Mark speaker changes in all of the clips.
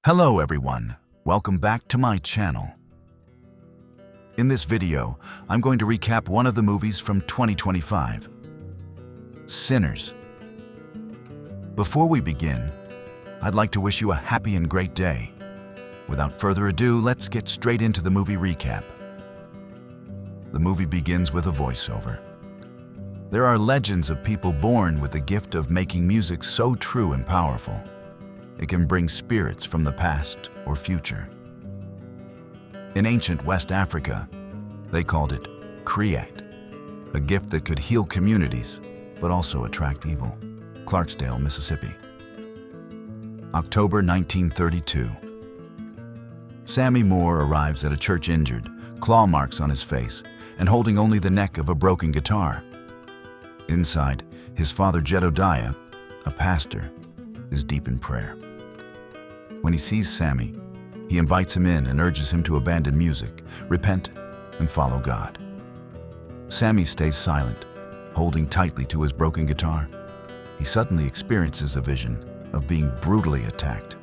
Speaker 1: Hello everyone, welcome back to my channel. In this video, I'm going to recap one of the movies from 2025, Sinners. Before we begin, I'd like to wish you a happy and great day. Without further ado, let's get straight into the movie recap. The movie begins with a voiceover. There are legends of people born with the gift of making music so true and powerful. It can bring spirits from the past or future. In ancient West Africa, they called it Kriat, a gift that could heal communities, but also attract evil. Clarksdale, Mississippi. October 1932. Sammy Moore arrives at a church injured, claw marks on his face, and holding only the neck of a broken guitar. Inside, his father Jedediah, a pastor, is deep in prayer. When he sees Sammy, he invites him in and urges him to abandon music, repent, and follow God. Sammy stays silent, holding tightly to his broken guitar. He suddenly experiences a vision of being brutally attacked.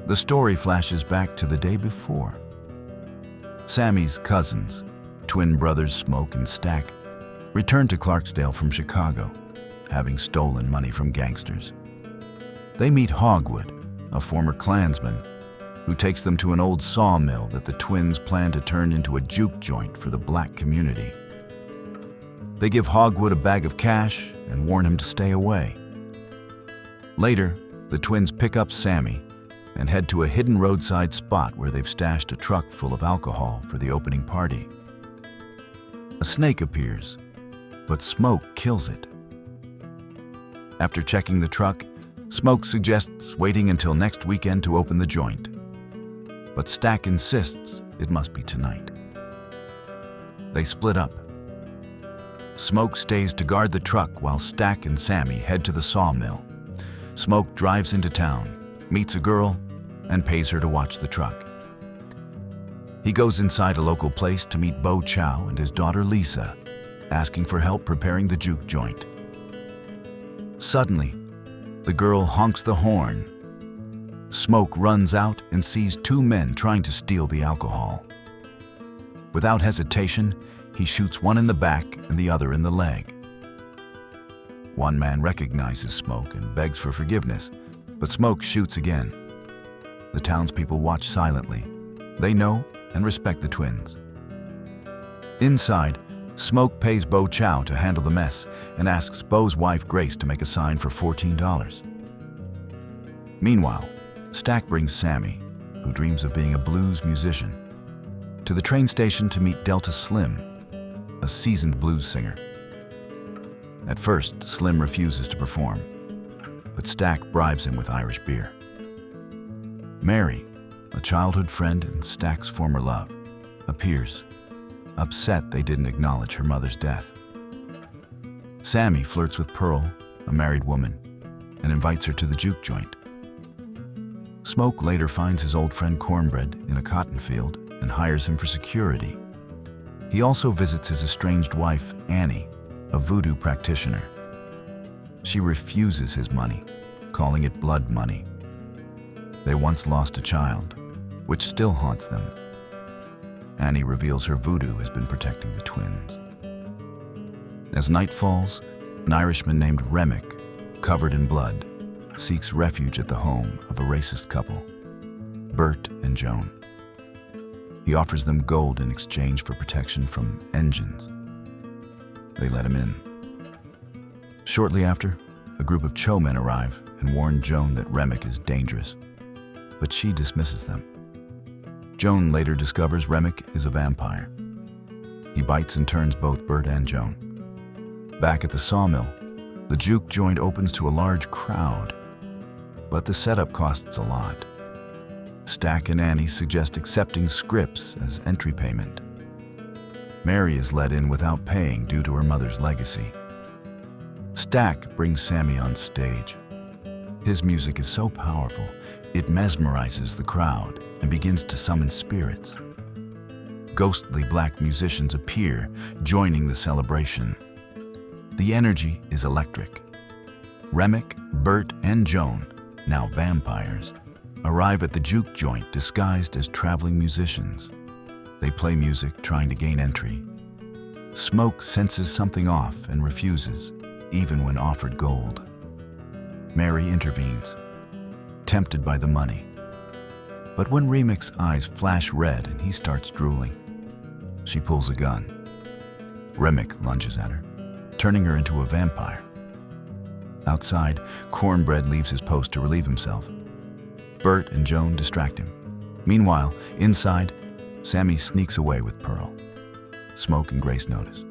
Speaker 1: The story flashes back to the day before. Sammy's cousins, twin brothers Smoke and Stack, return to Clarksdale from Chicago, having stolen money from gangsters. They meet Hogwood, a former Klansman, who takes them to an old sawmill that the twins plan to turn into a juke joint for the black community. They give Hogwood a bag of cash and warn him to stay away. Later, the twins pick up Sammy and head to a hidden roadside spot where they've stashed a truck full of alcohol for the opening party. A snake appears, but Smoke kills it. After checking the truck, Smoke suggests waiting until next weekend to open the joint, but Stack insists it must be tonight. They split up. Smoke stays to guard the truck while Stack and Sammy head to the sawmill. Smoke drives into town, meets a girl, and pays her to watch the truck. He goes inside a local place to meet Bo Chow and his daughter Lisa, asking for help preparing the juke joint. Suddenly, the girl honks the horn. Smoke runs out and sees two men trying to steal the alcohol. Without hesitation, he shoots one in the back and the other in the leg. One man recognizes Smoke and begs for forgiveness, but Smoke shoots again. The townspeople watch silently. They know and respect the twins. Inside, Smoke pays Bo Chow to handle the mess and asks Bo's wife Grace to make a sign for $14. Meanwhile, Stack brings Sammy, who dreams of being a blues musician, to the train station to meet Delta Slim, a seasoned blues singer. At first, Slim refuses to perform, but Stack bribes him with Irish beer. Mary, a childhood friend and Stack's former love, appears, upset they didn't acknowledge her mother's death. Sammy flirts with Pearl, a married woman, and invites her to the juke joint. Smoke later finds his old friend Cornbread in a cotton field and hires him for security. He also visits his estranged wife, Annie, a voodoo practitioner. She refuses his money, calling it blood money. They once lost a child, which still haunts them. Annie reveals her voodoo has been protecting the twins. As night falls, an Irishman named Remick, covered in blood, seeks refuge at the home of a racist couple, Bert and Joan. He offers them gold in exchange for protection from engines. They let him in. Shortly after, a group of Cho men arrive and warn Joan that Remick is dangerous, but she dismisses them. Joan later discovers Remick is a vampire. He bites and turns both Bert and Joan. Back at the sawmill, the juke joint opens to a large crowd, but the setup costs a lot. Stack and Annie suggest accepting scripts as entry payment. Mary is let in without paying due to her mother's legacy. Stack brings Sammy on stage. His music is so powerful, it mesmerizes the crowd and begins to summon spirits. Ghostly black musicians appear, joining the celebration. The energy is electric. Remick, Bert, and Joan, now vampires, arrive at the juke joint disguised as traveling musicians. They play music trying to gain entry. Smoke senses something off and refuses, even when offered gold. Mary intervenes, tempted by the money. But when Remic's eyes flash red and he starts drooling, she pulls a gun. Remic lunges at her, turning her into a vampire. Outside, Cornbread leaves his post to relieve himself. Bert and Joan distract him. Meanwhile, inside, Sammy sneaks away with Pearl. Smoke and Grace notice.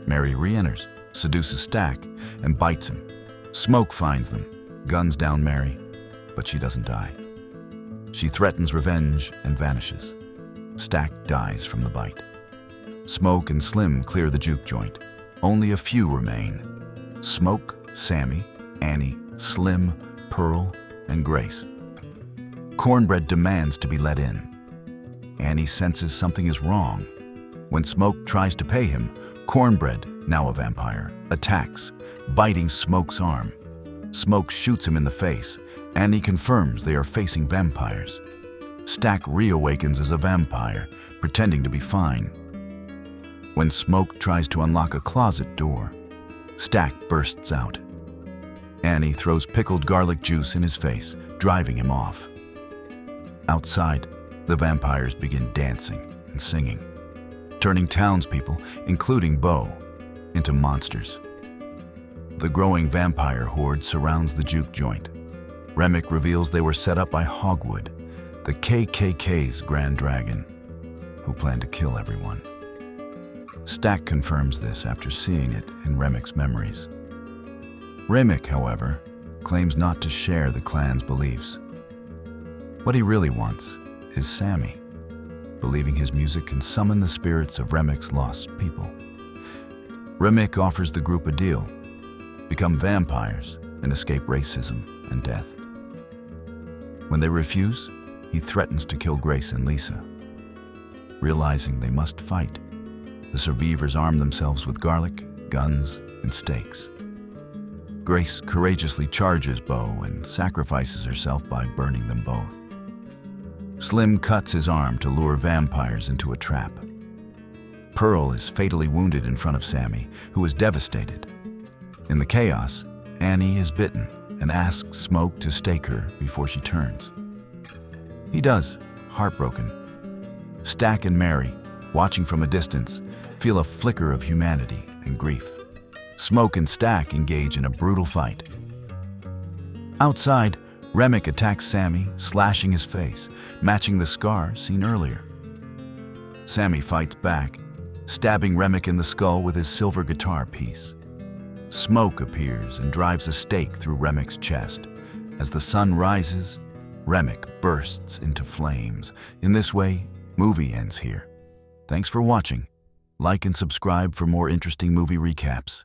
Speaker 1: Mary re-enters, seduces Stack, and bites him. Smoke finds them, guns down Mary, but she doesn't die. She threatens revenge and vanishes. Stack dies from the bite. Smoke and Slim clear the juke joint. Only a few remain. Smoke, Sammy, Annie, Slim, Pearl, and Grace. Cornbread demands to be let in. Annie senses something is wrong. When Smoke tries to pay him, Cornbread, now a vampire, attacks, biting Smoke's arm. Smoke shoots him in the face. Annie confirms they are facing vampires. Stack reawakens as a vampire, pretending to be fine. When Smoke tries to unlock a closet door, Stack bursts out. Annie throws pickled garlic juice in his face, driving him off. Outside, the vampires begin dancing and singing, turning townspeople, including Bo, into monsters. The growing vampire horde surrounds the juke joint. Remic reveals they were set up by Hogwood, the KKK's Grand Dragon, who planned to kill everyone. Stack confirms this after seeing it in Remic's memories. Remic, however, claims not to share the clan's beliefs. What he really wants is Sammy, believing his music can summon the spirits of Remic's lost people. Remic offers the group a deal: become vampires and escape racism and death. When they refuse, he threatens to kill Grace and Lisa. Realizing they must fight, the survivors arm themselves with garlic, guns, and stakes. Grace courageously charges Bo and sacrifices herself by burning them both. Slim cuts his arm to lure vampires into a trap. Pearl is fatally wounded in front of Sammy, who is devastated. In the chaos, Annie is bitten and asks Smoke to stake her before she turns. He does, heartbroken. Stack and Mary, watching from a distance, feel a flicker of humanity and grief. Smoke and Stack engage in a brutal fight. Outside, Remic attacks Sammy, slashing his face, matching the scar seen earlier. Sammy fights back, stabbing Remic in the skull with his silver guitar piece. Smoke appears and drives a stake through Remic's chest. As the sun rises, Remic bursts into flames. In this way, movie ends here. Thanks for watching. Like and subscribe for more interesting movie recaps.